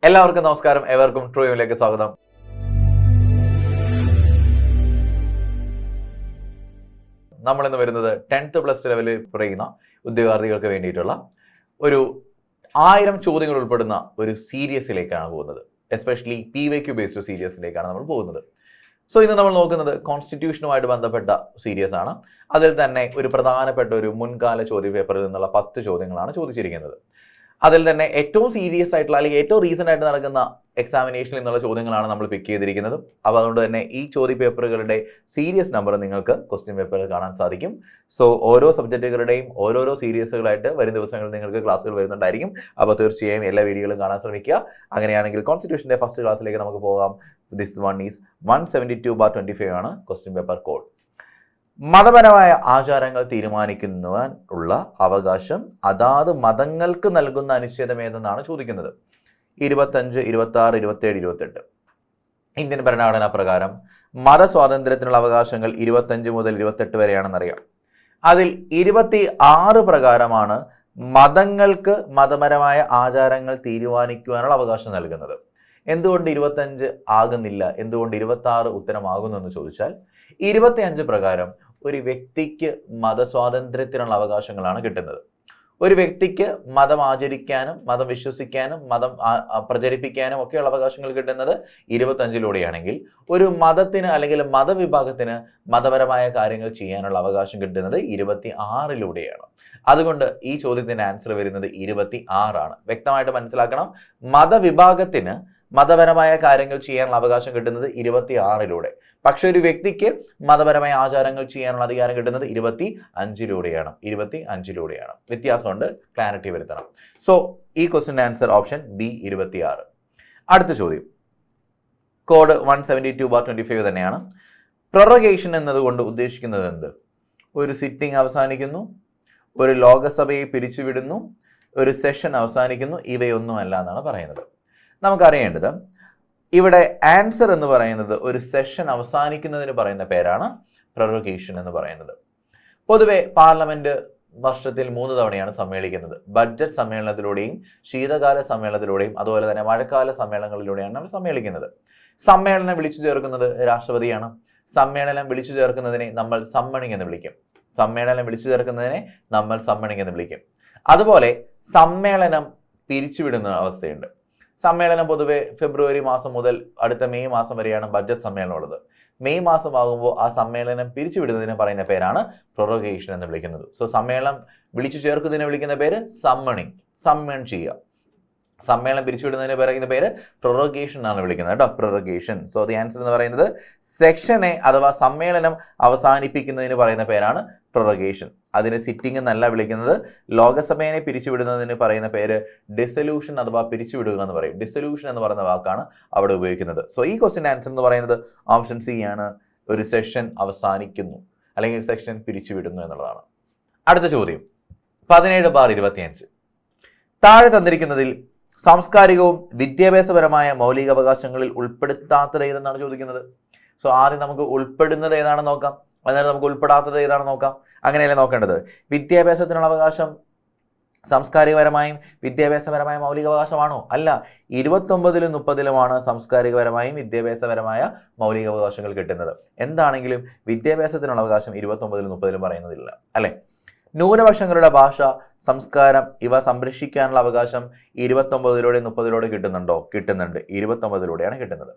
എല്ലാവർക്കും നമസ്കാരം. ഏവർക്കും ട്രൂയിലേക്ക് സ്വാഗതം. നമ്മളിന്ന് വരുന്നത് 10th പ്ലസ് ലെവലിൽ പറയുന്ന ഉദ്യോഗാർത്ഥികൾക്ക് വേണ്ടിയിട്ടുള്ള ഒരു 1000 ചോദ്യങ്ങൾ ഉൾപ്പെടുന്ന ഒരു സീരീസിലേക്കാണ് പോകുന്നത്. എസ്പെഷ്യലി PYQ ബേസ്ഡ് സീരീസിലേക്കാണ് നമ്മൾ പോകുന്നത്. സോ ഇന്ന് നമ്മൾ നോക്കുന്നത് കോൺസ്റ്റിറ്റ്യൂഷനുമായിട്ട് ബന്ധപ്പെട്ട സീരീസ് ആണ്. അതിൽ തന്നെ ഒരു പ്രധാനപ്പെട്ട ഒരു മുൻകാല ചോദ്യ പേപ്പറിൽ നിന്നുള്ള 10 ചോദ്യങ്ങളാണ് ചോദിച്ചിരിക്കുന്നത്. അതിൽ തന്നെ ഏറ്റവും സീരിയസ് ആയിട്ടുള്ള അല്ലെങ്കിൽ ഏറ്റവും റീസെന്റ് ആയിട്ട് നടക്കുന്ന എക്സാമിനേഷനിൽ നിന്നുള്ള ചോദ്യങ്ങളാണ് നമ്മൾ പിക്ക് ചെയ്തിരിക്കുന്നത്. അപ്പോൾ അതുകൊണ്ട് തന്നെ ഈ ചോദ്യ പേപ്പറുകളുടെ സീരിയസ് നമ്പർ നിങ്ങൾക്ക് ക്വസ്റ്റ്യൻ പേപ്പറിൽ കാണാൻ സാധിക്കും. സോ ഓരോ സബ്ജക്റ്റുകളുടെയും ഓരോരോ സീരീസുകളായിട്ട് വരും ദിവസങ്ങളിൽ നിങ്ങൾക്ക് ക്ലാസ്സുകൾ വരുന്നുണ്ടായിരിക്കും. അപ്പോൾ തീർച്ചയായും എല്ലാ വീഡിയോകളും കാണാൻ ശ്രമിക്കുക. അങ്ങനെയാണെങ്കിൽ കോൺസ്റ്റിറ്റ്യൂഷന്റെ ഫസ്റ്റ് ക്ലാസ്സിലേക്ക് നമുക്ക് പോകാം. ദിസ് വൺ ഈസ് 172/25 ആണ് ക്വസ്റ്റ്യൻ പേപ്പർ കോഡ്. മതപരമായ ആചാരങ്ങൾ തീരുമാനിക്കുവാൻ ഉള്ള അവകാശം അതാത് മതങ്ങൾക്ക് നൽകുന്ന അനുച്ഛേദം ഏതെന്നാണ് ചോദിക്കുന്നത്. 25, 26, 27, 28. ഇന്ത്യൻ ഭരണഘടനാ പ്രകാരം മതസ്വാതന്ത്ര്യത്തിനുള്ള അവകാശങ്ങൾ 25 മുതൽ 28 വരെയാണെന്നറിയാം. അതിൽ 26 പ്രകാരമാണ് മതങ്ങൾക്ക് മതപരമായ ആചാരങ്ങൾ തീരുമാനിക്കുവാനുള്ള അവകാശം നൽകുന്നത്. എന്തുകൊണ്ട് 25 ആകുന്നില്ല, എന്തുകൊണ്ട് 26 ഉത്തരമാകുന്നു എന്ന് ചോദിച്ചാൽ 25 പ്രകാരം ഒരു വ്യക്തിക്ക് മതസ്വാതന്ത്ര്യത്തിനുള്ള അവകാശങ്ങളാണ് കിട്ടുന്നത്. ഒരു വ്യക്തിക്ക് മതം ആചരിക്കാനും മതം വിശ്വസിക്കാനും മതം പ്രചരിപ്പിക്കാനും ഒക്കെയുള്ള അവകാശങ്ങൾ കിട്ടുന്നത് 25ലൂടെയാണെങ്കിൽ ഒരു മതത്തിന് അല്ലെങ്കിൽ മതവിഭാഗത്തിന് മതപരമായ കാര്യങ്ങൾ ചെയ്യാനുള്ള അവകാശം കിട്ടുന്നത് 26ലൂടെയാണ്. അതുകൊണ്ട് ഈ ചോദ്യത്തിന്റെ ആൻസർ വരുന്നത് 26 ആണ്. വ്യക്തമായിട്ട് മനസ്സിലാക്കണം, മതവിഭാഗത്തിന് മതപരമായ കാര്യങ്ങൾ ചെയ്യാനുള്ള അവകാശം കിട്ടുന്നത് 26ലൂടെ. പക്ഷെ ഒരു വ്യക്തിക്ക് മതപരമായ ആചാരങ്ങൾ ചെയ്യാനുള്ള അധികാരം കിട്ടുന്നത് 25ലൂടെയാണ്. 25ലൂടെയാണ്. വ്യത്യാസമുണ്ട്, ക്ലാരിറ്റി വരുത്തണം. സോ ഈ ക്വസ്റ്റ്യൻ ആൻസർ ഓപ്ഷൻ ബി 26. അടുത്ത ചോദ്യം കോഡ് 172/25 തന്നെയാണ്. പ്രൊറഗേഷൻ എന്നതുകൊണ്ട് ഉദ്ദേശിക്കുന്നത് എന്ത്? ഒരു സിറ്റിംഗ് അവസാനിക്കുന്നു, ഒരു ലോകസഭയെ പിരിച്ചുവിടുന്നു, ഒരു സെഷൻ അവസാനിക്കുന്നു, ഇവയൊന്നുമല്ല എന്നാണ് പറയുന്നത്. നമുക്കറിയേണ്ടത് ഇവിടെ ആൻസർ എന്ന് പറയുന്നത് ഒരു സെഷൻ അവസാനിക്കുന്നതിന് പറയുന്ന പേരാണ് പ്രൊറഗേഷൻ എന്ന് പറയുന്നത്. പൊതുവെ പാർലമെന്റ് വർഷത്തിൽ 3 തവണയാണ് സമ്മേളിക്കുന്നത്. ബഡ്ജറ്റ് സമ്മേളനത്തിലൂടെയും ശീതകാല സമ്മേളനത്തിലൂടെയും അതുപോലെ തന്നെ മഴക്കാല സമ്മേളനങ്ങളിലൂടെയാണ് നമ്മൾ സമ്മേളിക്കുന്നത്. സമ്മേളനം വിളിച്ചു ചേർക്കുന്നത് രാഷ്ട്രപതിയാണ്. സമ്മേളനം വിളിച്ചു ചേർക്കുന്നതിനെ നമ്മൾ സമ്മണിംഗ് എന്ന് വിളിക്കും. അതുപോലെ സമ്മേളനം പിരിച്ചുവിടുന്ന അവസ്ഥയുണ്ട്. സമ്മേളനം പൊതുവെ ഫെബ്രുവരി മാസം മുതൽ അടുത്ത മെയ് മാസം വരെയാണ് ബഡ്ജറ്റ് സമ്മേളനം ഉള്ളത്. മെയ് മാസമാകുമ്പോൾ ആ സമ്മേളനം പിരിച്ചുവിടുന്നതിന് പറയുന്ന പേരാണ് പ്രൊറഗേഷൻ എന്ന് വിളിക്കുന്നത്. സോ സമ്മേളനം വിളിച്ചു ചേർക്കുന്നതിനെ വിളിക്കുന്ന പേര് സമ്മണിങ്, സമ്മൺ ചെയ്യുക. സമ്മേളനം പിരിച്ചുവിടുന്നതിന് പറയുന്ന പേര് പ്രൊറഗേഷൻ ആണ് വിളിക്കുന്നത് കേട്ടോ, പ്രൊറഗേഷൻ. സോ ദി ആൻസർ എന്ന് പറയുന്നത് സെക്ഷനെ അഥവാ സമ്മേളനം അവസാനിപ്പിക്കുന്നതിന് പറയുന്ന പേരാണ് പ്രൊറഗേഷൻ. അതിന് സിറ്റിംഗ് എന്നല്ല വിളിക്കുന്നത്. ലോകസഭയെ പിരിച്ചുവിടുന്നതിന് പറയുന്ന പേര് ഡിസൊല്യൂഷൻ അഥവാ പിരിച്ചുവിടുക എന്ന് പറയും. ഡിസൊല്യൂഷൻ എന്ന് പറയുന്ന വാക്കാണ് അവിടെ ഉപയോഗിക്കുന്നത്. സോ ഈ ക്വസ്റ്റ്യൻ ആൻസർ എന്ന് പറയുന്നത് ഓപ്ഷൻ സി ആണ്. ഒരു സെഷൻ അവസാനിക്കുന്നു അല്ലെങ്കിൽ സെഷൻ പിരിച്ചുവിടുന്നു എന്നുള്ളതാണ്. അടുത്ത ചോദ്യം 17/25. താഴെ തന്നിരിക്കുന്നതിൽ സാംസ്കാരികവും വിദ്യാഭ്യാസപരമായ മൗലികാവകാശങ്ങളിൽ ഉൾപ്പെടുത്താത്തത് ഏതെന്നാണ് ചോദിക്കുന്നത്. സോ ആദ്യം നമുക്ക് ഉൾപ്പെടുന്നത് ഏതാണെന്ന് നോക്കാം, അന്നേരം നമുക്ക് ഉൾപ്പെടാത്തത് ഏതാണെന്ന് നോക്കാം. അങ്ങനെയല്ലേ നോക്കേണ്ടത്. വിദ്യാഭ്യാസത്തിനുള്ള അവകാശം സാംസ്കാരികപരമായും വിദ്യാഭ്യാസപരമായ മൗലികാവകാശമാണോ? അല്ല. 29-ലും 30-ലുമാണ് സാംസ്കാരികപരമായും വിദ്യാഭ്യാസപരമായ മൗലികാവകാശങ്ങൾ കിട്ടുന്നത്. എന്താണെങ്കിലും വിദ്യാഭ്യാസത്തിനുള്ള അവകാശം 29-ലും 30-ലും പറയുന്നതില്ല, അല്ലെ? ന്യൂനപക്ഷങ്ങളുടെ ഭാഷ, സംസ്കാരം ഇവ സംരക്ഷിക്കാനുള്ള അവകാശം 29-ലൂടെ 30-ലൂടെ കിട്ടുന്നുണ്ടോ? കിട്ടുന്നുണ്ട്. 29-ലൂടെയാണ് കിട്ടുന്നത്.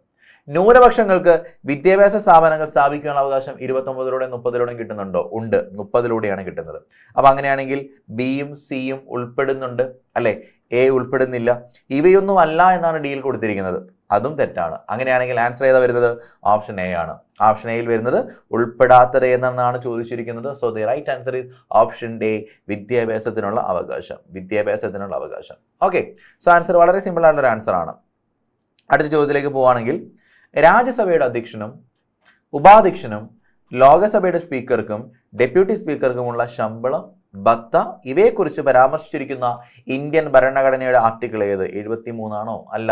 ന്യൂനപക്ഷങ്ങൾക്ക് വിദ്യാഭ്യാസ സ്ഥാപനങ്ങൾ സ്ഥാപിക്കാനുള്ള അവകാശം 29-ലൂടെ 30-ലൂടെ കിട്ടുന്നുണ്ടോ? ഉണ്ട്. 30-ലൂടെയാണ് കിട്ടുന്നത്. അപ്പൊ അങ്ങനെയാണെങ്കിൽ ബിയും സിയും ഉൾപ്പെടുന്നുണ്ട്, അല്ലെ? എ ഉൾപ്പെടുന്നില്ല. ഇവയൊന്നും അല്ല എന്നാണ് ഡിയിൽ കൊടുത്തിരിക്കുന്നത്. അതും തെറ്റാണ്. അങ്ങനെയാണെങ്കിൽ ആൻസർ ഏതാ വരുന്നത്? ഓപ്ഷൻ എ ആണ്. ഓപ്ഷൻ എയിൽ വരുന്നത് ഉൾപ്പെടാത്തത് എന്നാണ് ചോദിച്ചിരിക്കുന്നത്. So the right answer is option A, വിദ്യാഭ്യാസത്തിനുള്ള അവകാശം. ഓക്കെ. സോ ആൻസർ വളരെ സിമ്പിൾ ആയിട്ടുള്ള ഒരു ആൻസർ ആണ്. അടുത്ത ചോദ്യത്തിലേക്ക് പോവുകയാണെങ്കിൽ രാജ്യസഭയുടെ അധ്യക്ഷനും ഉപാധ്യക്ഷനും ലോകസഭയുടെ സ്പീക്കർക്കും ഡെപ്യൂട്ടി സ്പീക്കർക്കുമുള്ള ശമ്പളം, ഭത്ത ഇവയെക്കുറിച്ച് പരാമർശിച്ചിരിക്കുന്ന ഇന്ത്യൻ ഭരണഘടനയുടെ ആർട്ടിക്കിൾ ഏത്? 73 ആണോ? അല്ല.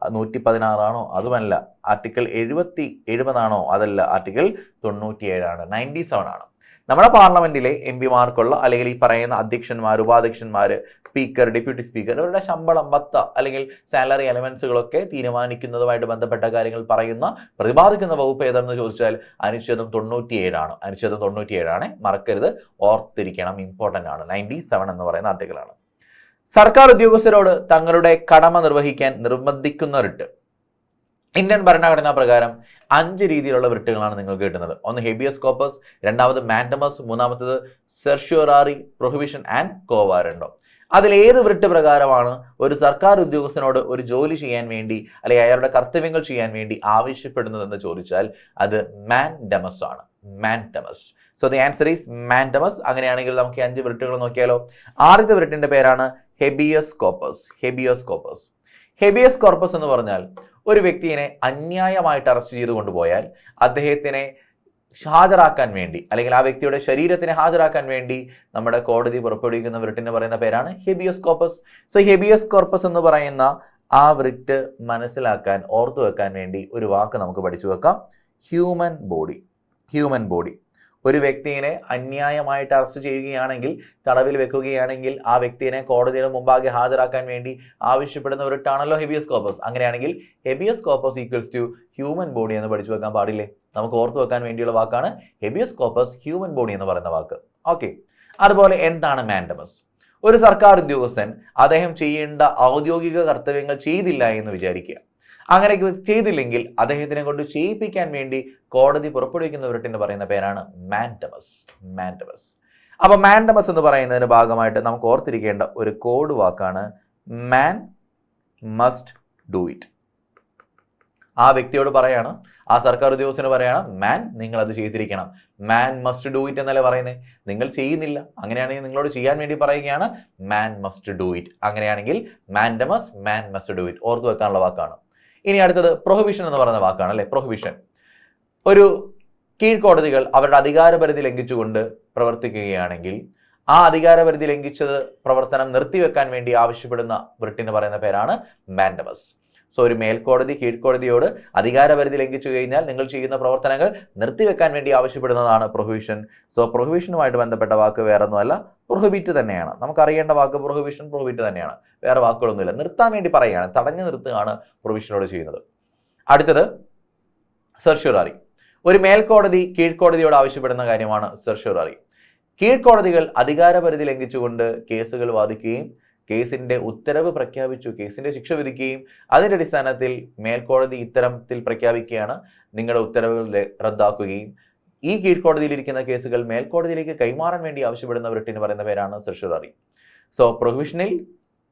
116 ആണോ? അതുമല്ല. ആർട്ടിക്കിൾ 70 ആണോ? അതല്ല. ആർട്ടിക്കിൾ 97 ആണ്. 97 ആണ്. നമ്മുടെ പാർലമെന്റിലെ MP-മാർക്കുള്ള അല്ലെങ്കിൽ ഈ പറയുന്ന അധ്യക്ഷന്മാർ, ഉപാധ്യക്ഷന്മാർ, സ്പീക്കർ, ഡെപ്യൂട്ടി സ്പീക്കർ ഇവരുടെ ശമ്പളം, ഭത്ത അല്ലെങ്കിൽ സാലറി എലമെന്റ്സുകളൊക്കെ തീരുമാനിക്കുന്നതുമായിട്ട് ബന്ധപ്പെട്ട കാര്യങ്ങൾ പ്രതിപാദിക്കുന്ന വകുപ്പ് ഏതാണെന്ന് ചോദിച്ചാൽ അനുച്ഛേദം 97 ആണ്. അനുച്ഛേദം 97 മറക്കരുത്, ഓർത്തിരിക്കണം, ഇമ്പോർട്ടന്റ് ആണ്. 97 എന്ന് പറയുന്ന ആർട്ടിക്കിളാണ്. സർക്കാർ ഉദ്യോഗസ്ഥരോട് തങ്ങളുടെ കടമ നിർവഹിക്കാൻ നിർബന്ധിക്കുന്ന റിട്ട്. ഇന്ത്യൻ ഭരണഘടനാ പ്രകാരം 5 രീതിയിലുള്ള റിട്ടുകളാണ് നിങ്ങൾക്ക് കിട്ടുന്നത്. ഒന്ന് ഹെബിയസ് കോർപ്പസ്, രണ്ടാമത് മാൻഡമസ്, മൂന്നാമത്തേത് certiorari, prohibition and quo warranto. അതിലേത് റിട്ട് പ്രകാരമാണ് ഒരു സർക്കാർ ഉദ്യോഗസ്ഥനോട് ഒരു ജോലി ചെയ്യാൻ വേണ്ടി അല്ലെങ്കിൽ അയാളുടെ കർത്തവ്യങ്ങൾ ചെയ്യാൻ വേണ്ടി ആവശ്യപ്പെടുന്നതെന്ന് ചോദിച്ചാൽ അത് മാൻഡമസ് ആണ്. Mandamus. So the answer is mandamus. അങ്ങനെയാണെങ്കിൽ നമുക്ക് 5 റിട്ടുകൾ നോക്കിയാലോ. ആദ്യത്തെ റിട്ടിന്റെ പേരാണ് habeas corpus. Habeas corpus. Habeas corpus എന്ന് പറഞ്ഞാൽ ഒരു വ്യക്തിയെ അന്യായമായിട്ട് അറസ്റ്റ് ചെയ്ത് കൊണ്ടുപോയാൽ അദ്ദേഹത്തിനെ ഹാജരാക്കാൻ വേണ്ടി അല്ലെങ്കിൽ ആ വ്യക്തിയുടെ ശരീരത്തിനെ ഹാജരാക്കാൻ വേണ്ടി നമ്മുടെ കോടതി പുറപ്പെടുവിക്കുന്ന റിട്ടിന് പറയുന്ന പേരാണ് habeas corpus. So habeas corpus എന്ന് പറയുന്ന ആ റിട്ട് മനസ്സിലാക്കാൻ, ഓർത്തു വെക്കാൻ വേണ്ടി ഒരു വാക്ക് നമുക്ക് പഠിച്ചു വെക്കാം. Human body. Human body. ഒരു വ്യക്തിയെ അന്യായമായിട്ട് അറസ്റ്റ് ചെയ്യുകയാണെങ്കിൽ, തടവിൽ വെക്കുകയാണെങ്കിൽ ആ വ്യക്തിയെ കോടതിയുടെ മുമ്പാകെ ഹാജരാക്കാൻ വേണ്ടി ആവശ്യപ്പെടുന്ന ഒരു റിട്ടാണല്ലോ ഹെബിയസ് കോർപ്പസ്. അങ്ങനെയാണെങ്കിൽ habeas corpus equals to human body എന്ന് പഠിച്ചു വെക്കാൻ പാടില്ലേ? നമുക്ക് ഓർത്തു വെക്കാൻ വേണ്ടിയുള്ള വാക്കാണ് ഹെബിയസ് കോർപ്പസ്, ഹ്യൂമൻ ബോഡി എന്ന് പറയുന്ന വാക്ക്. ഓക്കെ. അതുപോലെ എന്താണ് മാൻഡമസ്? ഒരു സർക്കാർ ഉദ്യോഗസ്ഥൻ അദ്ദേഹം ചെയ്യേണ്ട ഔദ്യോഗിക കർത്തവ്യങ്ങൾ ചെയ്തില്ല എന്ന് വിചാരിക്കുക. അങ്ങനെ ചെയ്തില്ലെങ്കിൽ അദ്ദേഹത്തിനെ കൊണ്ട് ചെയ്യിപ്പിക്കാൻ വേണ്ടി കോടതി പുറപ്പെടുവിക്കുന്ന റിട്ടിന് പറയുന്ന പേരാണ് മാൻഡമസ്. മാൻഡമസ്. അപ്പൊ മാൻഡമസ് എന്ന് പറയുന്നതിന്റെ ഭാഗമായിട്ട് നമുക്ക് ഓർത്തിരിക്കേണ്ട ഒരു കോഡ് വാക്കാണ് മാൻ മസ്റ്റ് ഡു ഇറ്റ്. ആ വ്യക്തിയോട് പറയാണ്, ആ സർക്കാർ ഉദ്യോഗസ്ഥന് പറയാണ്, മാൻ നിങ്ങൾ അത് ചെയ്തിരിക്കണം. മാൻ മസ്റ്റ് ഡു ഇറ്റ് എന്നല്ലേ പറയുന്നത്. നിങ്ങൾ ചെയ്യുന്നില്ല, അങ്ങനെയാണെങ്കിൽ നിങ്ങളോട് ചെയ്യാൻ വേണ്ടി പറയുകയാണ് മാൻ മസ്റ്റ് ഡു ഇറ്റ്. അങ്ങനെയാണെങ്കിൽ mandamus, man must do it ഓർത്തു വെക്കാനുള്ള വാക്കാണ്. ഇനി അടുത്തത് പ്രൊഹിബിഷൻ എന്ന് പറയുന്ന വാക്കാണ് അല്ലെ. പ്രൊഹിബിഷൻ. ഒരു കീഴ്ക്കോടതികൾ അവരുടെ അധികാരപരിധി ലംഘിച്ചുകൊണ്ട് പ്രവർത്തിക്കുകയാണെങ്കിൽ ആ അധികാരപരിധി ലംഘിച്ചത് പ്രവർത്തനം നിർത്തിവെക്കാൻ വേണ്ടി ആവശ്യപ്പെടുന്ന റിട്ടിന് പറയുന്ന പേരാണ് മാൻഡമസ്. സോ ഒരു മേൽക്കോടതി കീഴ്ക്കോടതിയോട് അധികാരപരിധി ലംഘിച്ചു കഴിഞ്ഞാൽ നിങ്ങൾ ചെയ്യുന്ന പ്രവർത്തനങ്ങൾ നിർത്തിവെക്കാൻ വേണ്ടി ആവശ്യപ്പെടുന്നതാണ് പ്രൊഹിബിഷൻ. സോ പ്രൊഹിബിഷനുമായിട്ട് ബന്ധപ്പെട്ട വാക്ക് വേറെ ഒന്നുമല്ല, പ്രൊഹിബിറ്റ് തന്നെയാണ്. നമുക്കറിയേണ്ട വാക്ക് പ്രൊഹിബിഷൻ, പ്രൊഹിബിറ്റ് തന്നെയാണ്. വേറെ വാക്കുകളൊന്നുമില്ല. നിർത്താൻ വേണ്ടി പറയുകയാണ്, തടഞ്ഞു നിർത്തുകയാണ് പ്രൊഹിബിഷനോട് ചെയ്യുന്നത്. അടുത്തത് സെർഷ്യോറാറി. ഒരു മേൽക്കോടതി കീഴ്ക്കോടതിയോട് ആവശ്യപ്പെടുന്ന കാര്യമാണ് സെർഷ്യോറാറി. കീഴ്ക്കോടതികൾ അധികാരപരിധി ലംഘിച്ചുകൊണ്ട് കേസുകൾ വാദിക്കുകയും കേസിന്റെ ഉത്തരവ് പ്രഖ്യാപിച്ചു, കേസിന്റെ ശിക്ഷ വിധിക്കുകയും അതിന്റെ അടിസ്ഥാനത്തിൽ മേൽക്കോടതി ഇത്തരത്തിൽ പ്രഖ്യാപിക്കുകയാണ്, നിങ്ങളുടെ ഉത്തരവുകൾ റദ്ദാക്കുകയും ഈ കീഴ്ക്കോടതിയിലിരിക്കുന്ന കേസുകൾ മേൽക്കോടതിയിലേക്ക് കൈമാറാൻ വേണ്ടി ആവശ്യപ്പെടുന്ന റിട്ടിന് പറയുന്ന പേരാണ് സെർഷ്യോറാറി. സോ പ്രൊഹിബിഷനിൽ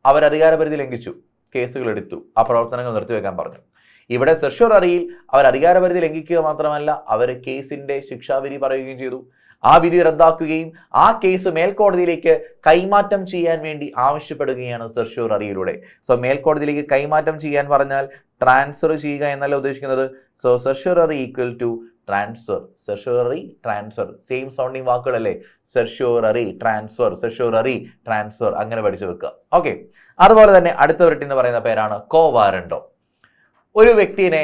അവർ അധികാരപരിധി ലംഘിച്ചു, കേസുകൾ എടുത്തു, ആ പ്രവർത്തനങ്ങൾ നിർത്തിവെക്കാൻ പറഞ്ഞു. ഇവിടെ സെർഷ്യോറാറിയിൽ അവർ അധികാരപരിധി ലംഘിക്കുക മാത്രമല്ല, അവർ കേസിന്റെ ശിക്ഷാവിധി പറയുകയും ചെയ്തു. ആ വിധി റദ്ദാക്കുകയും ആ കേസ് മേൽക്കോടതിയിലേക്ക് കൈമാറ്റം ചെയ്യാൻ വേണ്ടി ആവശ്യപ്പെടുകയാണ് സെർഷ്യോറാറിയിലൂടെ. സോ മേൽക്കോടതിയിലേക്ക് കൈമാറ്റം ചെയ്യാൻ പറഞ്ഞാൽ ട്രാൻസ്ഫർ ചെയ്യുക എന്നല്ല ഉദ്ദേശിക്കുന്നത്. So certiorari equal to transfer. Certiorari, transfer same sounding വാക്കുകളല്ലേ. സെർഷ്യോററി, ട്രാൻസ്ഫർ, സെർഷ്യോററി, ട്രാൻസ്ഫർ അങ്ങനെ പഠിച്ചു വെക്കുക. ഓക്കെ. അതുപോലെ തന്നെ അടുത്ത റിട്ടിന് പറയുന്ന പേരാണ് കോ വാറണ്ടോ. ഒരു വ്യക്തിയെ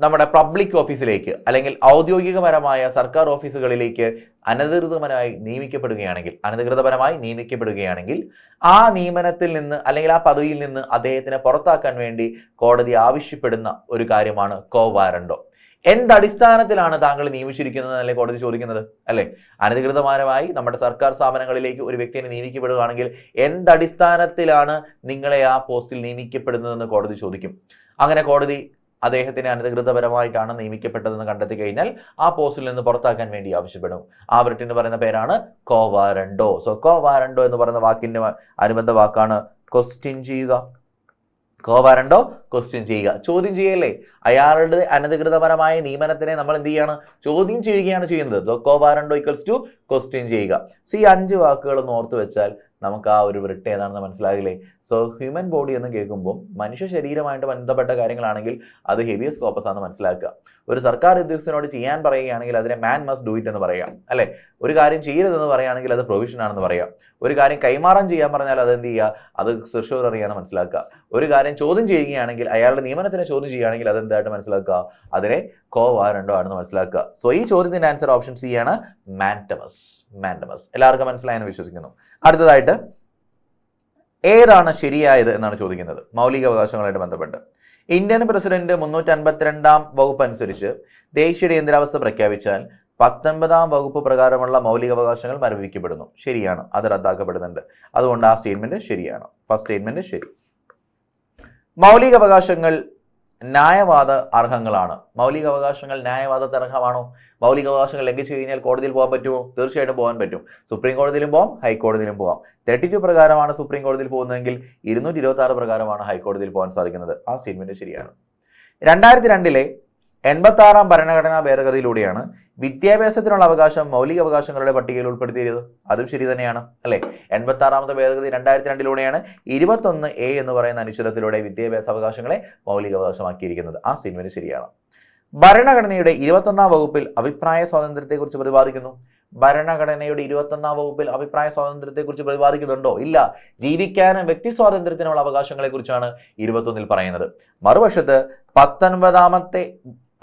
നമ്മുടെ പബ്ലിക് ഓഫീസിലേക്ക് അല്ലെങ്കിൽ ഔദ്യോഗികപരമായ സർക്കാർ ഓഫീസുകളിലേക്ക് അനധികൃതപരമായി നിയമിക്കപ്പെടുകയാണെങ്കിൽ ആ നിയമനത്തിൽ നിന്ന് അല്ലെങ്കിൽ ആ പദവിയിൽ നിന്ന് അദ്ദേഹത്തിനെ പുറത്താക്കാൻ വേണ്ടി കോടതി ആവശ്യപ്പെടുന്ന ഒരു കാര്യമാണ് കോ വാറണ്ടോ. എന്തടിസ്ഥാനത്തിലാണ് താങ്കൾ നിയമിച്ചിരിക്കുന്നത് എന്നല്ലേ കോടതി ചോദിക്കുന്നത് അല്ലെ. അനധികൃതപരമായി നമ്മുടെ സർക്കാർ സ്ഥാപനങ്ങളിലേക്ക് ഒരു വ്യക്തിയെ നിയമിക്കപ്പെടുകയാണെങ്കിൽ എന്തടിസ്ഥാനത്തിലാണ് നിങ്ങളെ ആ പോസ്റ്റിൽ നിയമിക്കപ്പെടുന്നതെന്ന് കോടതി ചോദിക്കും. അങ്ങനെ കോടതി അദ്ദേഹത്തിന് അനധികൃതപരമായിട്ടാണ് നിയമിക്കപ്പെട്ടതെന്ന് കണ്ടെത്തി കഴിഞ്ഞാൽ ആ പോസ്റ്റിൽ നിന്ന് പുറത്താക്കാൻ വേണ്ടി ആവശ്യപ്പെടും. ആ റിട്ടിന് പറയുന്ന പേരാണ് കോ വാറണ്ടോ. സോ കോ വാറണ്ടോ എന്ന് പറയുന്ന വാക്കിന്റെ അനുബന്ധ വാക്കാണ് ക്വസ്റ്റ്യൻ ചെയ്യുക. കോ വാറണ്ടോ ക്വസ്റ്റ്യൻ ചെയ്യുക, ചോദ്യം ചെയ്യല്ലേ. അയാളുടെ അനധികൃതപരമായ നിയമനത്തിനെ നമ്മൾ എന്ത് ചെയ്യാണ്, ചോദ്യം ചെയ്യുകയാണ് ചെയ്യുന്നത്. Quo warranto equals to question ചെയ്യുക. സോ ഈ 5 വാക്കുകളൊന്ന് ഓർത്ത് വെച്ചാൽ നമുക്ക് ആ ഒരു റിട്ട് ഏതാണെന്ന് മനസ്സിലാകില്ലേ. സോ ഹ്യൂമൻ ബോഡി എന്ന് കേൾക്കുമ്പോൾ മനുഷ്യ ശരീരമായിട്ട് ബന്ധപ്പെട്ട കാര്യങ്ങളാണെങ്കിൽ അത് ഹെബിയസ് കോർപ്പസ് ആണെന്ന് മനസ്സിലാക്കുക. ഒരു സർക്കാർ ഉദ്യോഗസ്ഥനോട് ചെയ്യാൻ പറയുകയാണെങ്കിൽ അതിനെ മാൻ മസ്റ്റ് ഡു ഇറ്റ് എന്ന് പറയാം അല്ലെ. ഒരു കാര്യം ചെയ്യരുതെന്ന് പറയുകയാണെങ്കിൽ അത് പ്രൊവിഷൻ ആണെന്ന് പറയാം. ഒരു കാര്യം കൈമാറാൻ ചെയ്യാൻ പറഞ്ഞാൽ അത് എന്ത് ചെയ്യുക, അത് സെർഷ്യോററി ആണെന്ന് മനസ്സിലാക്കുക. ഒരു കാര്യം ചോദ്യം ചെയ്യുകയാണെങ്കിൽ, അയാളുടെ നിയമനത്തിനെ ചോദ്യം ചെയ്യുകയാണെങ്കിൽ അതെന്തായിട്ട് മനസ്സിലാക്കുക, അതിനെ കോവ രണ്ടോ ആണെന്ന് മനസ്സിലാക്കുക. സോ ഈ ചോദ്യത്തിന്റെ ആൻസർ ഓപ്ഷൻ സി ആണ്, മാൻഡമസ്. എല്ലാവർക്കും മനസ്സിലായെന്ന് വിശ്വസിക്കുന്നു. അടുത്തതായിട്ട് ഏതാണ് ശരിയായത് എന്നാണ് ചോദിക്കുന്നത് മൗലികാവകാശങ്ങളുമായിട്ട് ബന്ധപ്പെട്ട്. ഇന്ത്യൻ പ്രസിഡന്റ് 352 വകുപ്പ് അനുസരിച്ച് ദേശീയ അടിയന്തരാവസ്ഥ പ്രഖ്യാപിച്ചാൽ 19 വകുപ്പ് പ്രകാരമുള്ള മൗലികാവകാശങ്ങൾ മരവിപ്പിക്കപ്പെടുന്നു. ശരിയാണ്, അത് റദ്ദാക്കപ്പെടുന്നുണ്ട്. അതുകൊണ്ട് ആ സ്റ്റേറ്റ്മെന്റ് ശരിയാണ്. ഫസ്റ്റ് സ്റ്റേറ്റ്മെന്റ് ശരി. മൗലികാവകാശങ്ങൾ ന്യായവാദ അർഹങ്ങളാണ്. മൗലികാവകാശങ്ങൾ ന്യായവാദത്തിന് അർഹമാണോ? മൗലികാവകാശങ്ങൾ ലംഘിച്ചു കഴിഞ്ഞാൽ കോടതിയിൽ പോകാൻ പറ്റുമോ? തീർച്ചയായിട്ടും പോകാൻ പറ്റും. സുപ്രീം കോടതിയിലും പോകാം, ഹൈക്കോടതിയിലും പോകാം. 32 പ്രകാരമാണ് സുപ്രീം കോടതിയിൽ പോകുന്നതെങ്കിൽ 226 പ്രകാരമാണ് ഹൈക്കോടതിയിൽ പോകാൻ സാധിക്കുന്നത്. ആ സ്റ്റേറ്റ്മെന്റ് ശരിയാണ്. 2002 86 ഭരണഘടനാ ഭേദഗതിയിലൂടെയാണ് വിദ്യാഭ്യാസത്തിനുള്ള അവകാശം മൗലിക അവകാശങ്ങളുടെ പട്ടികയിൽ ഉൾപ്പെടുത്തിയത്. അതും ശരി തന്നെയാണ് അല്ലെ. 86ാമത്തെ ഭേദഗതി 2002 21A എന്ന് പറയുന്ന അനുച്ഛേദത്തിലൂടെ വിദ്യാഭ്യാസ അവകാശങ്ങളെ മൗലിക അവകാശമാക്കിയിരിക്കുന്നത്. ആ സ്റ്റേറ്റ്മെന്റ് ശരിയാണ്. ഭരണഘടനയുടെ 21ാം വകുപ്പിൽ അഭിപ്രായ സ്വാതന്ത്ര്യത്തെക്കുറിച്ച് പ്രതിപാദിക്കുന്നു. ഭരണഘടനയുടെ 21ാം വകുപ്പിൽ അഭിപ്രായ സ്വാതന്ത്ര്യത്തെക്കുറിച്ച് പ്രതിപാദിക്കുന്നുണ്ടോ? ഇല്ല. ജീവിക്കാനും വ്യക്തി സ്വാതന്ത്ര്യത്തിനുള്ള അവകാശങ്ങളെ കുറിച്ചാണ് 21ൽ പറയുന്നത്. മറുവശത്ത് 19ാമത്തെ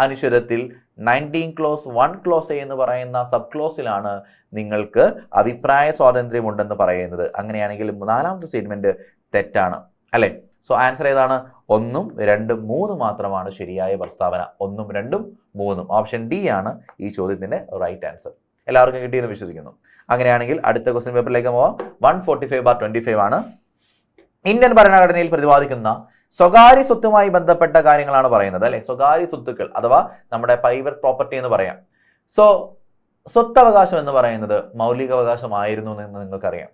അനുച്ഛേദത്തിൽ 19 ക്ലോസ് 1 ക്ലോസ് എന്ന് പറയുന്ന സബ് ക്ലോസിലാണ് നിങ്ങൾക്ക് അഭിപ്രായ സ്വാതന്ത്ര്യം ഉണ്ടെന്ന് പറയുന്നത്. അങ്ങനെയാണെങ്കിൽ 4ാമത്തെ സ്റ്റേറ്റ്മെന്റ് തെറ്റാണ് അല്ലെ. സോ ആൻസർ ഏതാണ്? 1, 2, 3 മാത്രമാണ് ശരിയായ പ്രസ്താവന. 1, 2, 3. ഓപ്ഷൻ ഡി ആണ് ഈ ചോദ്യത്തിന്റെ റൈറ്റ് ആൻസർ. എല്ലാവർക്കും കിട്ടിയെന്ന് വിശ്വസിക്കുന്നു. അങ്ങനെയാണെങ്കിൽ അടുത്ത ക്വസ്റ്റ്യൻ പേപ്പറിലേക്ക് പോവാം. 145/25 ആണ്. ഇന്ത്യൻ ഭരണഘടനയിൽ പ്രതിപാദിക്കുന്ന സ്വകാര്യ സ്വത്തുമായി ബന്ധപ്പെട്ട കാര്യങ്ങളാണ് പറയുന്നത് അല്ലെ. സ്വകാര്യ സ്വത്തുക്കൾ അഥവാ നമ്മുടെ പ്രൈവറ്റ് പ്രോപ്പർട്ടി എന്ന് പറയാം. സോ സ്വത്തവകാശം എന്ന് പറയുന്നത് മൗലികാവകാശമായിരുന്നു എന്ന് നിങ്ങൾക്കറിയാം.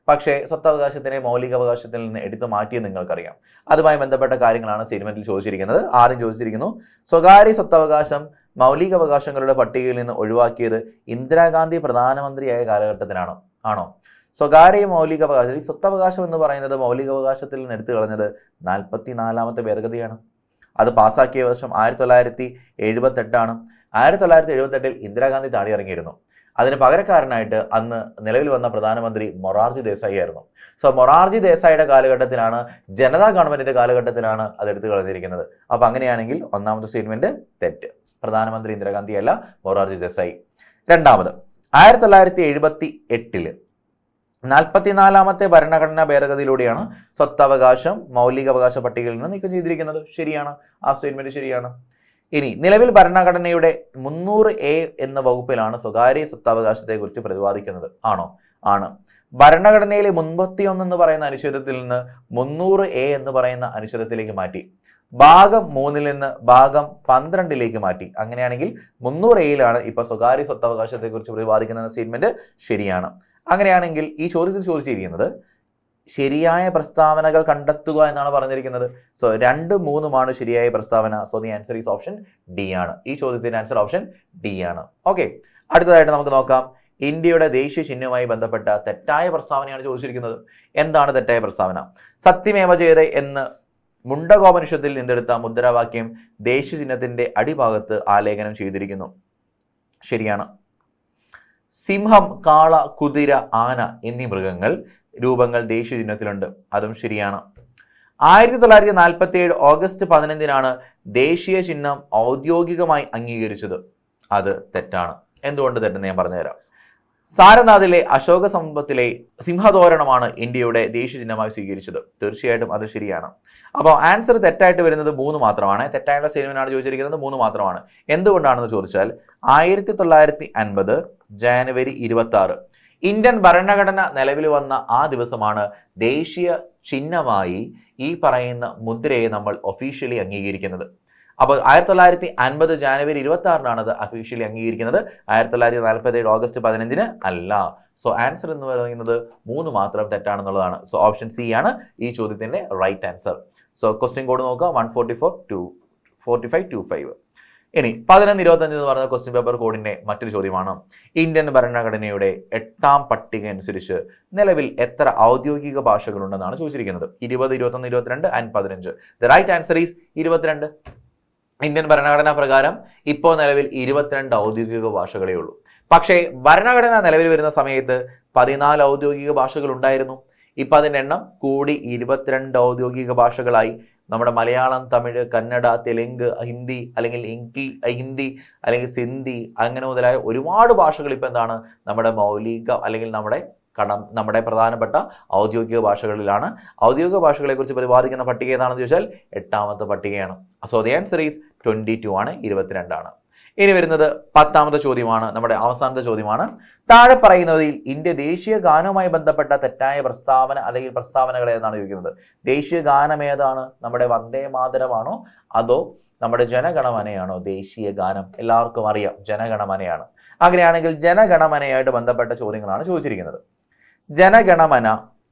പക്ഷേ സ്വത്തവകാശത്തിനെ മൗലികാവകാശത്തിൽ നിന്ന് എടുത്തു മാറ്റിയെന്ന് നിങ്ങൾക്കറിയാം. അതുമായി ബന്ധപ്പെട്ട കാര്യങ്ങളാണ് സ്റ്റേറ്റ്മെന്റിൽ ചോദിച്ചിരിക്കുന്നത്. ആദ്യം ചോദിച്ചിരിക്കുന്നു, സ്വകാര്യ സ്വത്തവകാശം മൗലികാവകാശങ്ങളുടെ പട്ടികയിൽ നിന്ന് ഒഴിവാക്കിയത് ഇന്ദിരാഗാന്ധി പ്രധാനമന്ത്രിയായ കാലഘട്ടത്തിലാണോ? ആണോ? സ്വകാര്യ മൗലികാവകാശം, ഈ സ്വത്തവകാശം എന്ന് പറയുന്നത് മൗലികാവകാശത്തിൽ നിന്ന് എടുത്തു കളഞ്ഞത് 44ാമത്തെ ഭേദഗതിയാണ്. അത് പാസ്സാക്കിയ വർഷം 1978 1978 ഇന്ദിരാഗാന്ധി താഴെ ഇറങ്ങിയിരുന്നു. അതിന് പകരക്കാരനായിട്ട് അന്ന് നിലവിൽ വന്ന പ്രധാനമന്ത്രി മൊറാർജി ദേശായി ആയിരുന്നു. സോ മൊറാർജി ദേശായിയുടെ കാലഘട്ടത്തിലാണ്, ജനതാ ഗവൺമെന്റിന്റെ കാലഘട്ടത്തിലാണ് അത് എടുത്തു കളഞ്ഞിരിക്കുന്നത്. അപ്പൊ അങ്ങനെയാണെങ്കിൽ 1ാമത്തെ സ്റ്റേറ്റ്മെന്റ് തെറ്റ്. പ്രധാനമന്ത്രി ഇന്ദിരാഗാന്ധി അല്ല, മൊറാർജി ദേശായി. രണ്ടാമത് 1978 44ാമത്തെ ഭരണഘടനാ ഭേദഗതിയിലൂടെയാണ് സ്വത്തവകാശം മൗലികാവകാശ പട്ടികയിൽ നിന്ന് നീക്കം ചെയ്തിരിക്കുന്നത്. ശരിയാണ്, ആ സ്റ്റേറ്റ്മെന്റ് ശരിയാണ്. ഇനി നിലവിൽ ഭരണഘടനയുടെ 300A എന്ന വകുപ്പിലാണ് സ്വകാര്യ സ്വത്തവകാശത്തെക്കുറിച്ച് പ്രതിപാദിക്കുന്നത്. ആണോ? ആണ്. ഭരണഘടനയിലെ 31 എന്ന് പറയുന്ന അനുച്ഛേദത്തിൽ നിന്ന് 300A എന്ന് പറയുന്ന അനുച്ഛേദത്തിലേക്ക് മാറ്റി. ഭാഗം 3ൽ നിന്ന് ഭാഗം 12ലേക്ക് മാറ്റി. അങ്ങനെയാണെങ്കിൽ 300Aയിലാണ് ഇപ്പൊ സ്വകാര്യ സ്വത്തവകാശത്തെക്കുറിച്ച് പ്രതിപാദിക്കുന്ന സ്റ്റേറ്റ്മെന്റ് ശരിയാണ്. അങ്ങനെയാണെങ്കിൽ ഈ ചോദ്യത്തിൽ ചോദിച്ചിരിക്കുന്നത് ശരിയായ പ്രസ്താവനകൾ കണ്ടെത്തുക എന്നാണ് പറഞ്ഞിരിക്കുന്നത്. സോ 2, 3 ശരിയായ പ്രസ്താവന. So the answer is option D ആണ്. ഈ ചോദ്യത്തിന്റെ ആൻസർ ഓപ്ഷൻ ഡി ആണ്. ഓക്കെ, അടുത്തതായിട്ട് നമുക്ക് നോക്കാം. ഇന്ത്യയുടെ ദേശീയ ചിഹ്നവുമായി ബന്ധപ്പെട്ട തെറ്റായ പ്രസ്താവനയാണ് ചോദിച്ചിരിക്കുന്നത്. എന്താണ് തെറ്റായ പ്രസ്താവന? സത്യമേവ ജയതേ എന്ന് മുണ്ടകോപനിഷത്തിൽ നിന്നെടുത്ത മുദ്രാവാക്യം ദേശീയ ചിഹ്നത്തിന്റെ അടിഭാഗത്ത് ആലേഖനം ചെയ്തിരിക്കുന്നു. ശരിയാണ്. സിംഹം, കാള, കുതിര, ആന എന്നീ മൃഗങ്ങൾ രൂപങ്ങൾ ദേശീയ ചിഹ്നത്തിലുണ്ട്. അതും ശരിയാണ്. 1947 ഓഗസ്റ്റ് 15 ദേശീയ ചിഹ്നം ഔദ്യോഗികമായി അംഗീകരിച്ചത്. അത് തെറ്റാണ്. എന്തുകൊണ്ട് തെറ്റെന്ന് ഞാൻ പറഞ്ഞുതരാം. സാരനാഥിലെ അശോക സ്തംഭത്തിലെ സിംഹതോരണമാണ് ഇന്ത്യയുടെ ദേശീയ ചിഹ്നമായി സ്വീകരിച്ചത്. തീർച്ചയായിട്ടും അത് ശരിയാണ്. അപ്പോൾ ആൻസർ തെറ്റായിട്ട് വരുന്നത് 3 മാത്രമാണ്. തെറ്റായിട്ടുള്ള സ്റ്റേറ്റ്മെന്റാണ് ചോദിച്ചിരിക്കുന്നത്, 3 മാത്രമാണ്. എന്തുകൊണ്ടാണെന്ന് ചോദിച്ചാൽ 1950 ജനുവരി 26 ഇന്ത്യൻ ഭരണഘടന നിലവിൽ വന്ന ആ ദിവസമാണ് ദേശീയ ചിഹ്നമായി ഈ പറയുന്ന മുദ്രയെ നമ്മൾ ഒഫീഷ്യലി അംഗീകരിക്കുന്നത്. അപ്പോൾ 1950 ജനുവരി 26 അത് ഒഫീഷ്യലി അംഗീകരിക്കുന്നത്. 1947 ഓഗസ്റ്റ് 15 അല്ല. സോ ആൻസർ എന്ന് പറയുന്നത് 3 മാത്രം തെറ്റാണെന്നുള്ളതാണ്. സോ ഓപ്ഷൻ സി ആണ് ഈ ചോദ്യത്തിന്റെ right answer. So question code നോക്കുക 144-4525. ഇനി 1125 എന്ന് പറയുന്ന ക്വസ്റ്റ്യൻ പേപ്പർ കോഡിന്റെ മറ്റൊരു ചോദ്യമാണ്. ഇന്ത്യൻ ഭരണഘടനയുടെ 8ാം പട്ടിക അനുസരിച്ച് നിലവിൽ എത്ര ഔദ്യോഗിക ഭാഷകളുണ്ടെന്നാണ് ചോദിച്ചിരിക്കുന്നത്. 20, 21, 22 and 15. The right answer is 22. Indian ഭരണഘടനാ പ്രകാരം ഇപ്പോൾ നിലവിൽ 22 ഔദ്യോഗിക ഭാഷകളേ ഉള്ളൂ. പക്ഷേ ഭരണഘടന നിലവിൽ വരുന്ന സമയത്ത് 14 ഔദ്യോഗിക ഭാഷകൾ ഉണ്ടായിരുന്നു. ഇപ്പം അതിൻ്റെ എണ്ണം കൂടി 22 ഔദ്യോഗിക ഭാഷകളായി. നമ്മുടെ മലയാളം, തമിഴ്, കന്നഡ, തെലുങ്ക്, ഹിന്ദി അല്ലെങ്കിൽ ഹിന്ദി അല്ലെങ്കിൽ സിന്ധി അങ്ങനെ മുതലായ ഒരുപാട് ഭാഷകൾ ഇപ്പോൾ എന്താണ് നമ്മുടെ മൗലിക അല്ലെങ്കിൽ നമ്മുടെ പ്രധാനപ്പെട്ട ഔദ്യോഗിക ഭാഷകളിലാണ്. ഔദ്യോഗിക ഭാഷകളെക്കുറിച്ച് പ്രതിപാദിക്കുന്ന പട്ടിക ഏതാണെന്ന് ചോദിച്ചാൽ 8ാമത്തെ പട്ടികയാണ്. സോ ദി ആൻസർ ഈസ് 22 ആണ്, 22. ഇനി വരുന്നത് 10ാമത്തെ ചോദ്യമാണ്, നമ്മുടെ അവസാനത്തെ ചോദ്യമാണ്. താഴെ പറയുന്നതിൽ ഇന്ത്യ ദേശീയ ഗാനവുമായി ബന്ധപ്പെട്ട തെറ്റായ പ്രസ്താവന അല്ലെങ്കിൽ പ്രസ്താവനകൾ ഏതാണ് ചോദിക്കുന്നത്. ദേശീയ ഗാനം ഏതാണ്? നമ്മുടെ വന്ദേ മാതരമാണോ അതോ നമ്മുടെ ജനഗണമനയാണോ? ദേശീയ ഗാനം എല്ലാവർക്കും അറിയാം, ജനഗണമനയാണ്. അങ്ങനെയാണെങ്കിൽ ജനഗണമനയായിട്ട് ബന്ധപ്പെട്ട ചോദ്യങ്ങളാണ് ചോദിച്ചിരിക്കുന്നത്. ജനഗണമന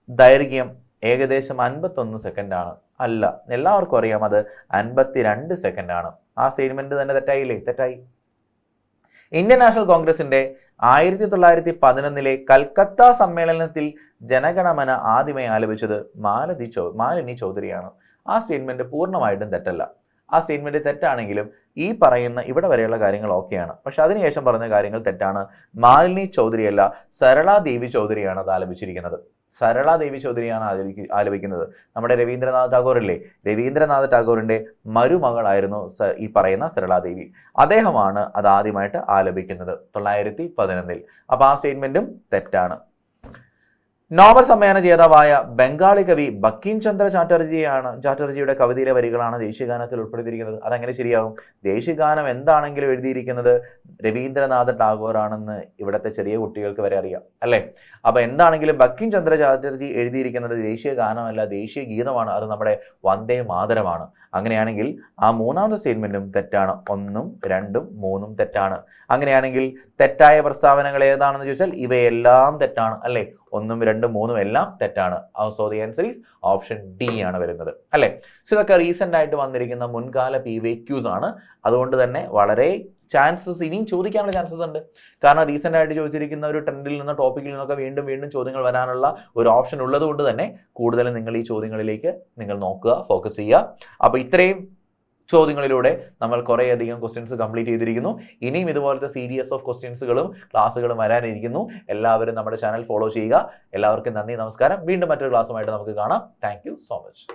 ദൈർഘ്യം ഏകദേശം 51 സെക്കൻഡാണ്. അല്ല, എല്ലാവർക്കും അറിയാം അത് 52 സെക്കൻഡാണ്. ആ സ്റ്റേറ്റ്മെന്റ് തന്നെ തെറ്റായില്ലേ? തെറ്റായി. ഇന്ത്യൻ നാഷണൽ കോൺഗ്രസിന്റെ 1911 കൽക്കത്ത സമ്മേളനത്തിൽ ജനഗണമന ആദ്യമായി ആലപിച്ചത് മാലിനി ചൗധരിയാണ്. ആ സ്റ്റേറ്റ്മെന്റ് പൂർണ്ണമായിട്ടും തെറ്റല്ല. ആ സ്റ്റേറ്റ്മെന്റ് തെറ്റാണെങ്കിലും ഈ പറയുന്ന ഇവിടെ വരെയുള്ള കാര്യങ്ങൾ ഓക്കെയാണ്. പക്ഷെ അതിനുശേഷം പറഞ്ഞ കാര്യങ്ങൾ തെറ്റാണ്. മാലിനി ചൗധരിയല്ല, സരളാ ദേവി ചൗധരിയാണ് അത് ആലപിച്ചിരിക്കുന്നത്. സരളാ ദേവി ചൗധരിയാണ് ആലപിക്കുന്നത്. നമ്മുടെ രവീന്ദ്രനാഥ് ടാഗോർ അല്ലേ, രവീന്ദ്രനാഥ് ടാഗോറിന്റെ മരുമകളായിരുന്നു ഈ പറയുന്ന സരളാ ദേവി. അദ്ദേഹമാണ് അത് ആദ്യമായിട്ട് ആലപിക്കുന്നത് 1911. അപ്പോൾ ആ സ്റ്റേറ്റ്മെന്റും തെറ്റാണ്. നോബൽ സമ്മാന ജേതാവായ ബംഗാളി കവി ബങ്കിം ചന്ദ്ര ചാറ്റർജിയുടെ കവിതയിലെ വരികളാണ് ദേശീയഗാനത്തിൽ ഉൾപ്പെടുത്തിയിരിക്കുന്നത്. അതെങ്ങനെ ശരിയാകും? ദേശീയഗാനം എന്താണെങ്കിലും എഴുതിയിരിക്കുന്നത് രവീന്ദ്രനാഥ് ടാഗോർ ആണെന്ന് ഇവിടുത്തെ ചെറിയ കുട്ടികൾക്ക് വരെ അറിയാം അല്ലേ. അപ്പൊ എന്താണെങ്കിലും ബങ്കിം ചന്ദ്ര ചാറ്റർജി എഴുതിയിരിക്കുന്നത് ദേശീയ ഗാനമല്ല, ദേശീയ ഗീതമാണ്. അത് നമ്മുടെ വന്ദേ മാതരമാണ്. അങ്ങനെയാണെങ്കിൽ ആ 3ാമത്തെ സ്റ്റേറ്റ്മെന്റും തെറ്റാണ്. 1ഉം 2ഉം 3ഉം തെറ്റാണ്. അങ്ങനെയാണെങ്കിൽ തെറ്റായ പ്രസ്താവനകൾ ഏതാണെന്ന് ചോദിച്ചാൽ ഇവയെല്ലാം തെറ്റാണ് അല്ലേ. 1ഉം 2ഉം 3ഉം എല്ലാം തെറ്റാണ്. So the answer is option D ആണ് വരുന്നത് അല്ലേ. സോ ഇതൊക്കെ റീസെന്റ് ആയിട്ട് വന്നിരിക്കുന്ന മുൻകാല PYQs ആണ്. അതുകൊണ്ട് തന്നെ വളരെ ചാൻസസ് ഇനിയും ചോദിക്കാനുള്ള ചാൻസസ് ഉണ്ട്. കാരണം റീസെന്റ് ആയിട്ട് ചോദിച്ചിരിക്കുന്ന ഒരു ട്രെൻഡിൽ നിന്നോ ടോപ്പിക്കിൽ നിന്നൊക്കെ വീണ്ടും ചോദ്യങ്ങൾ വരാനുള്ള ഒരു ഓപ്ഷൻ ഉള്ളത് കൊണ്ട് തന്നെ കൂടുതലും നിങ്ങൾ ഈ ചോദ്യങ്ങളിലേക്ക് നിങ്ങൾ നോക്കുക, ഫോക്കസ് ചെയ്യുക. അപ്പോൾ ഇത്രയും ചോദ്യങ്ങളിലൂടെ നമ്മൾ കുറേയധികം ക്വസ്റ്റ്യൻസ് കംപ്ലീറ്റ് ചെയ്തിരിക്കുന്നു. ഇനിയും ഇതുപോലത്തെ സീരീസ് ഓഫ് ക്വസ്റ്റ്യൻസുകളും ക്ലാസ്സുകളും വരാനിരിക്കുന്നു. എല്ലാവരും നമ്മുടെ ചാനൽ ഫോളോ ചെയ്യുക. എല്ലാവർക്കും നന്ദി, നമസ്കാരം. വീണ്ടും മറ്റൊരു ക്ലാസ്സുമായിട്ട് നമുക്ക് കാണാം. Thank you so much.